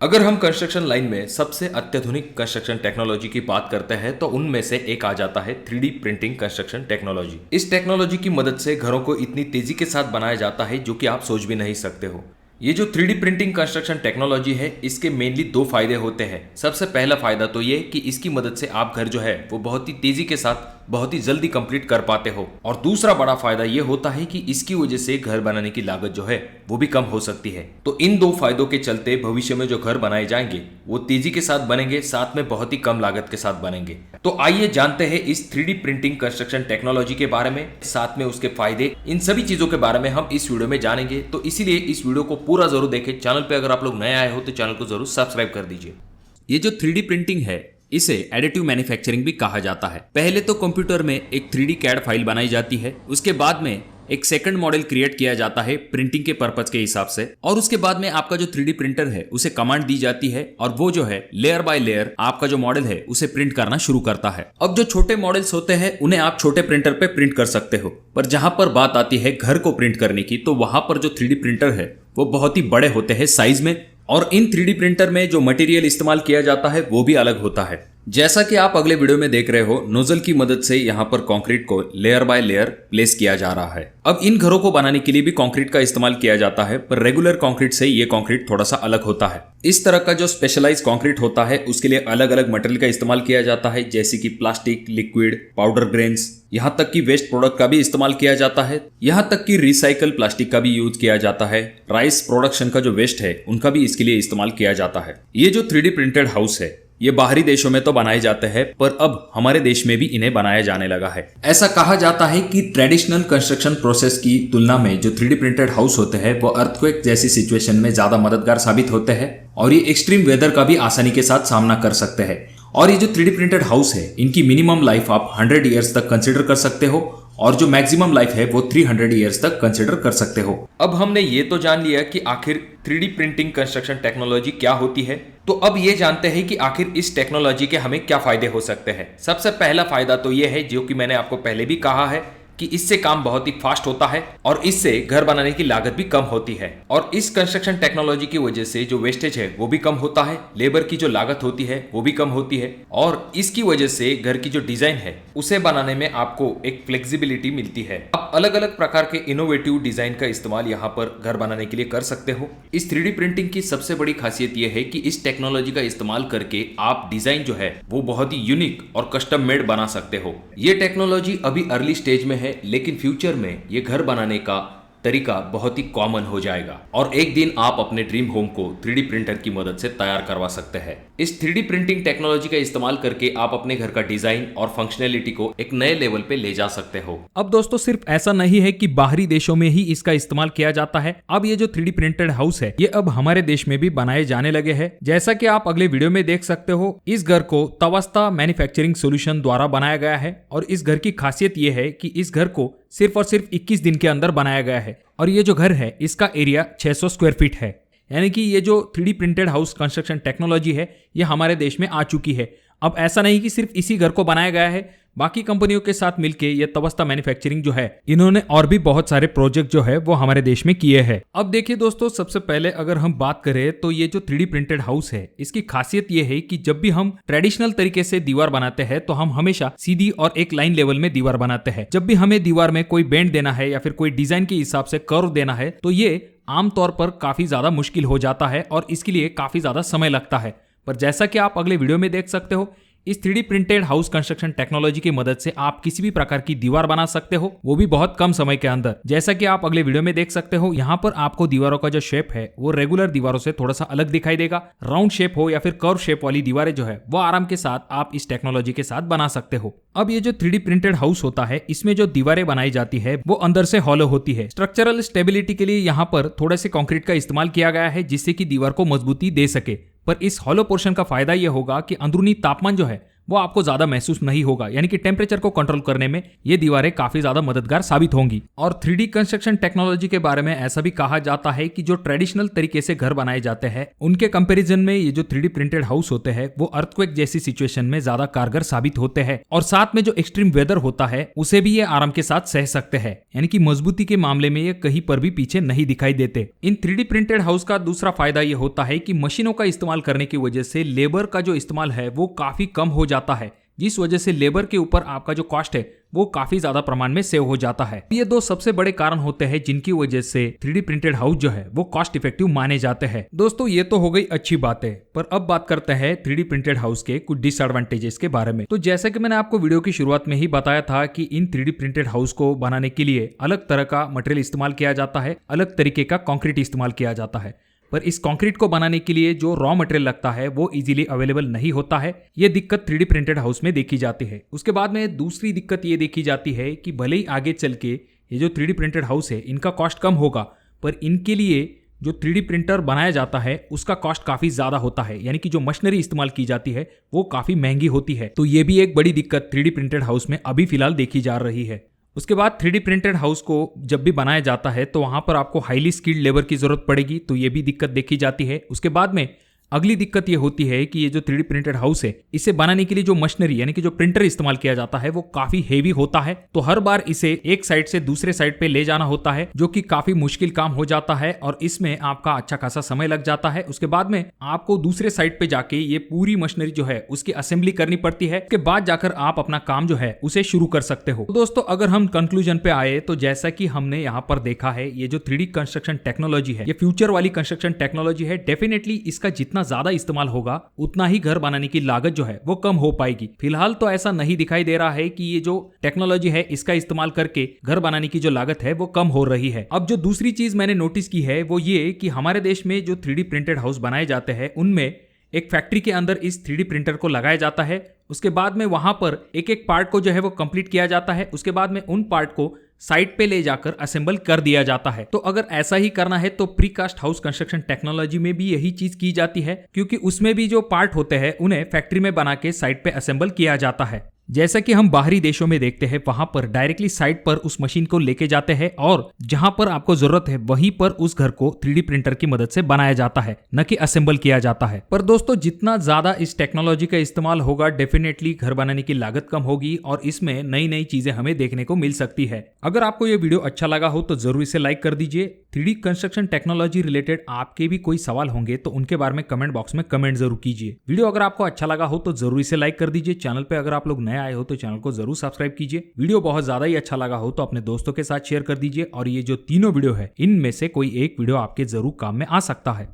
अगर हम construction line में सबसे अत्याधुनिक कंस्ट्रक्शन टेक्नोलॉजी की बात करते हैं तो उनमें से एक आ जाता है 3D प्रिंटिंग कंस्ट्रक्शन टेक्नोलॉजी। इस टेक्नोलॉजी की मदद से घरों को इतनी तेजी के साथ बनाया जाता है जो कि आप सोच भी नहीं सकते हो। ये जो 3D प्रिंटिंग कंस्ट्रक्शन टेक्नोलॉजी है इसके मेनली दो फायदे होते हैं। सबसे पहला फायदा तो ये कि इसकी मदद से आप घर जो है वो बहुत ही तेजी के साथ बहुत ही जल्दी कंप्लीट कर पाते हो, और दूसरा बड़ा फायदा ये होता है कि इसकी वजह से घर बनाने की लागत जो है वो भी कम हो सकती है। तो इन दो फायदों के चलते भविष्य में जो घर बनाए जाएंगे वो तेजी के साथ बनेंगे, साथ में बहुत ही कम लागत के साथ बनेंगे। तो आइए जानते हैं इस 3D प्रिंटिंग कंस्ट्रक्शन टेक्नोलॉजी के बारे में, साथ में उसके फायदे, इन सभी चीजों के बारे में हम इस वीडियो में जानेंगे। तो इसीलिए इस वीडियो को पूरा जरूर देखें। चैनल पे अगर आप लोग नए आए हो तो चैनल को जरूर सब्सक्राइब कर दीजिए। ये जो 3D प्रिंटिंग है इसे एडिटिव मैन्युफैक्चरिंग भी कहा जाता है। पहले तो कंप्यूटर में एक 3D कैड फाइल बनाई जाती है, उसके बाद में एक सेकंड मॉडल क्रिएट किया जाता है प्रिंटिंग के पर्पज के हिसाब से, और उसके बाद में आपका जो 3D प्रिंटर है उसे कमांड दी जाती है और वो जो है लेयर बाय लेयर आपका जो मॉडल है उसे प्रिंट करना शुरू करता है। अब जो छोटे मॉडल्स होते हैं उन्हें आप छोटे प्रिंटर पे प्रिंट कर सकते हो, पर जहां पर बात आती है घर को प्रिंट करने की तो वहां पर जो 3D प्रिंटर है वो बहुत ही बड़े होते हैं साइज में, और इन 3D प्रिंटर में जो मटेरियल इस्तेमाल किया जाता है वो भी अलग होता है। जैसा कि आप अगले वीडियो में देख रहे हो, नोजल की मदद से यहाँ पर कंक्रीट को लेयर बाय लेयर प्लेस किया जा रहा है। अब इन घरों को बनाने के लिए भी कंक्रीट का इस्तेमाल किया जाता है, पर रेगुलर कंक्रीट से ये कंक्रीट थोड़ा सा अलग होता है। इस तरह का जो स्पेशलाइज कंक्रीट होता है उसके लिए अलग अलग मटेरियल का इस्तेमाल किया जाता है, जैसे कि प्लास्टिक, लिक्विड, पाउडर ग्रेन्स, यहाँ तक कि वेस्ट प्रोडक्ट का भी इस्तेमाल किया जाता है, यहाँ तक कि रिसाइकल प्लास्टिक का भी यूज किया जाता है। राइस प्रोडक्शन का जो वेस्ट है उनका भी इसके लिए इस्तेमाल किया जाता है। ये जो 3D प्रिंटेड हाउस है ये बाहरी देशों में तो बनाए जाते हैं, पर अब हमारे देश में भी इन्हें बनाया जाने लगा है। ऐसा कहा जाता है कि ट्रेडिशनल कंस्ट्रक्शन प्रोसेस की तुलना में जो 3D प्रिंटेड हाउस होते हैं वो अर्थक्वेक जैसी सिचुएशन में ज्यादा मददगार साबित होते हैं, और ये एक्सट्रीम वेदर का भी आसानी के साथ सामना कर सकते हैं। और ये जो 3D प्रिंटेड हाउस है इनकी मिनिमम लाइफ आप 100 ईयर्स तक कंसिडर कर सकते हो, और जो मैक्सिमम लाइफ है वो 300 ईयर्स तक कंसिडर कर सकते हो। अब हमने ये तो जान लिया कि आखिर 3D प्रिंटिंग कंस्ट्रक्शन टेक्नोलॉजी क्या होती है, तो अब ये जानते हैं कि आखिर इस टेक्नोलॉजी के हमें क्या फायदे हो सकते हैं। सबसे पहला फायदा तो ये है, जो कि मैंने आपको पहले भी कहा है, कि इससे काम बहुत ही फास्ट होता है और इससे घर बनाने की लागत भी कम होती है। और इस कंस्ट्रक्शन टेक्नोलॉजी की वजह से जो वेस्टेज है वो भी कम होता है, लेबर की जो लागत होती है वो भी कम होती है, और इसकी वजह से घर की जो डिजाइन है उसे बनाने में आपको एक फ्लेक्सिबिलिटी मिलती है। आप अलग अलग प्रकार के इनोवेटिव डिजाइन का इस्तेमाल यहाँ पर घर बनाने के लिए कर सकते हो। इस 3D प्रिंटिंग की सबसे बड़ी खासियत यह है कि इस टेक्नोलॉजी का इस्तेमाल करके आप डिजाइन जो है वो बहुत ही यूनिक और कस्टम मेड बना सकते हो। ये टेक्नोलॉजी अभी अर्ली स्टेज में है, लेकिन फ्यूचर में ये घर बनाने का तरीका बहुत ही कॉमन हो जाएगा, और एक दिन आप अपने ड्रीम होम को 3D प्रिंटर की मदद से तैयार करवा सकते हैं। इस 3D प्रिंटिंग टेक्नोलॉजी का इस्तेमाल करके आप अपने घर का डिजाइन और फंक्शनैलिटी को एक नए लेवल पे ले जा सकते हो। अब दोस्तों सिर्फ ऐसा नहीं है कि बाहरी देशों में ही इसका इस्तेमाल किया जाता है। अब ये जो 3D प्रिंटेड हाउस है ये अब हमारे देश में भी बनाए जाने लगे हैं। जैसा कि आप अगले वीडियो में देख सकते हो, इस घर को तवस्ता मैन्युफैक्चरिंग सोल्यूशन द्वारा बनाया गया है, और इस घर की खासियत ये है कि इस घर को सिर्फ और सिर्फ 21 दिन के अंदर बनाया गया है, और ये जो घर है इसका एरिया 600 स्क्वायर फीट है। यानी कि ये जो 3D printed house construction technology है ये हमारे देश में आ चुकी है। अब ऐसा नहीं कि सिर्फ इसी घर को बनाया गया है, बाकी कंपनियों के साथ मिलके ये तवस्ता मैन्युफैक्चरिंग जो है इन्होंने और भी बहुत सारे प्रोजेक्ट जो है वो हमारे देश में किए हैं। अब देखिए दोस्तों, सबसे पहले अगर हम बात करें तो ये जो 3D प्रिंटेड हाउस है इसकी खासियत ये है कि जब भी हम ट्रेडिशनल तरीके से दीवार बनाते हैं तो हम हमेशा सीधी और एक लाइन लेवल में दीवार बनाते हैं। जब भी हमें दीवार में कोई बेंड देना है या फिर कोई डिजाइन के हिसाब से कर्व देना है तो ये आमतौर पर काफी ज्यादा मुश्किल हो जाता है और इसके लिए काफी ज्यादा समय लगता है। पर जैसा कि आप अगले वीडियो में देख सकते हो, इस 3D printed house construction technology की मदद से आप किसी भी प्रकार की दीवार बना सकते हो, वो भी बहुत कम समय के अंदर। जैसा कि आप अगले वीडियो में देख सकते हो, यहाँ पर आपको दीवारों का जो शेप है वो रेगुलर दीवारों से थोड़ा सा अलग दिखाई देगा। राउंड शेप हो या फिर कर्व शेप वाली दीवारें जो है वो आराम के साथ आप इस टेक्नोलॉजी के साथ बना सकते हो। अब ये जो 3D प्रिंटेड हाउस होता है इसमें जो दीवारें बनाई जाती है वो अंदर से हॉलो होती है। स्ट्रक्चरल स्टेबिलिटी के लिए यहाँ पर थोड़े से कंक्रीट का इस्तेमाल किया गया है जिससे कि दीवार को मजबूती दे सके। पर इस हॉलो पोर्शन का फायदा यह होगा कि अंदरूनी तापमान जो है वो आपको ज्यादा महसूस नहीं होगा, यानी कि टेम्परेचर को कंट्रोल करने में ये दीवारें काफी ज्यादा मददगार साबित होंगी। और 3D कंस्ट्रक्शन टेक्नोलॉजी के बारे में ऐसा भी कहा जाता है कि जो ट्रेडिशनल तरीके से घर बनाए जाते हैं उनके कंपैरिजन में ये जो 3D प्रिंटेड हाउस होते हैं वो अर्थक्वेक जैसी सिचुएशन में ज्यादा कारगर साबित होते हैं, और साथ में जो एक्सट्रीम वेदर होता है उसे भी ये आराम के साथ सह सकते हैं, यानी कि मजबूती के मामले में ये कहीं पर भी पीछे नहीं दिखाई देते। इन 3D प्रिंटेड हाउस का दूसरा फायदा ये होता है कि मशीनों का इस्तेमाल करने की वजह से लेबर का जो इस्तेमाल है वो काफी कम हो जाता है, जिस वजह से लेबर के ऊपर आपका जो कॉस्ट है वो काफी ज्यादा प्रमाण में सेव हो जाता है। ये दो सबसे बड़े कारण होते हैं जिनकी वजह से 3D प्रिंटेड हाउस जो है वो कॉस्ट इफेक्टिव माने जाते हैं। दोस्तों ये तो हो गई अच्छी बातें, पर अब बात करते हैं 3D प्रिंटेड हाउस के कुछ डिसएडवांटेजेस के बारे में। तो जैसा कि मैंने आपको वीडियो की शुरुआत में ही बताया था कि इन 3D प्रिंटेड हाउस को बनाने के लिए अलग तरह का मटेरियल इस्तेमाल किया जाता है, अलग तरीके का कंक्रीट इस्तेमाल किया जाता है, पर इस कंक्रीट को बनाने के लिए जो रॉ मटेरियल लगता है वो इजीली अवेलेबल नहीं होता है। ये दिक्कत 3D प्रिंटेड हाउस में देखी जाती है। उसके बाद में दूसरी दिक्कत ये देखी जाती है कि भले ही आगे चल के ये जो 3D प्रिंटेड हाउस है इनका कॉस्ट कम होगा, पर इनके लिए जो 3D प्रिंटर बनाया जाता है उसका कॉस्ट काफी ज्यादा होता है, यानी कि जो मशीनरी इस्तेमाल की जाती है वो काफी महंगी होती है। तो ये भी एक बड़ी दिक्कत 3D प्रिंटेड हाउस में अभी फिलहाल देखी जा रही है। उसके बाद 3D प्रिंटेड हाउस को जब भी बनाया जाता है तो वहां पर आपको हाईली स्किल्ड लेबर की जरूरत पड़ेगी, तो ये भी दिक्कत देखी जाती है। उसके बाद में अगली दिक्कत ये होती है कि ये जो 3D प्रिंटेड हाउस है इसे बनाने के लिए जो मशीनरी यानी कि जो प्रिंटर इस्तेमाल किया जाता है वो काफी हेवी होता है, तो हर बार इसे एक साइड से दूसरे साइड पे ले जाना होता है, जो कि काफी मुश्किल काम हो जाता है और इसमें आपका अच्छा खासा समय लग जाता है। उसके बाद में आपको दूसरे साइड पे जाके ये पूरी मशीनरी जो है उसकी असेंबली करनी पड़ती है, उसके बाद जाकर आप अपना काम जो है उसे शुरू कर सकते हो। तो दोस्तों अगर हम कंक्लूजन पे आए तो जैसा कि हमने यहाँ पर देखा है ये जो 3D कंस्ट्रक्शन टेक्नोलॉजी है ये फ्यूचर वाली कंस्ट्रक्शन टेक्नोलॉजी है। डेफिनेटली इसका जितना ज्यादा इस्तेमाल होगा उतना ही घर बनाने की लागत जो है वो कम हो पाएगी। फिलहाल तो ऐसा नहीं दिखाई दे रहा है कि ये जो टेक्नोलॉजी है इसका इस्तेमाल करके घर बनाने की जो लागत है वो कम हो रही है। अब जो दूसरी चीज मैंने नोटिस की है वो ये कि हमारे देश में जो 3D प्रिंटेड हाउस बनाए जाते हैं उनमें एक फैक्ट्री के अंदर इस 3D प्रिंटर को लगाया जाता है। उसके बाद में वहां पर एक एक पार्ट को जो है वो कंप्लीट किया जाता है। उसके बाद में उन पार्ट को साइट पे ले जाकर असेंबल कर दिया जाता है। तो अगर ऐसा ही करना है तो प्रीकास्ट हाउस कंस्ट्रक्शन टेक्नोलॉजी में भी यही चीज की जाती है, क्योंकि उसमें भी जो पार्ट होते हैं उन्हें फैक्ट्री में बना के साइट पे असेंबल किया जाता है। जैसा कि हम बाहरी देशों में देखते हैं वहां पर डायरेक्टली साइट पर उस मशीन को लेके जाते हैं और जहां पर आपको जरूरत है वहीं पर उस घर को 3D प्रिंटर की मदद से बनाया जाता है, न कि असेंबल किया जाता है। पर दोस्तों जितना ज्यादा इस टेक्नोलॉजी का इस्तेमाल होगा डेफिनेटली घर बनाने की लागत कम होगी और इसमें नई नई चीजें हमें देखने को मिल सकती है। अगर आपको ये वीडियो अच्छा लगा हो तो जरूर इसे लाइक कर दीजिए। 3D कंस्ट्रक्शन टेक्नोलॉजी रिलेटेड आपके भी कोई सवाल होंगे तो उनके बारे में कमेंट बॉक्स में कमेंट जरूर कीजिए। वीडियो अगर आपको अच्छा लगा हो तो जरूर इसे लाइक कर दीजिए। चैनल पे अगर आप लोग नए आए हो तो चैनल को जरूर सब्सक्राइब कीजिए। वीडियो बहुत ज्यादा ही अच्छा लगा हो तो अपने दोस्तों के साथ शेयर कर दीजिए और ये जो तीनों वीडियो है इनमें से कोई एक वीडियो आपके जरूर काम में आ सकता है।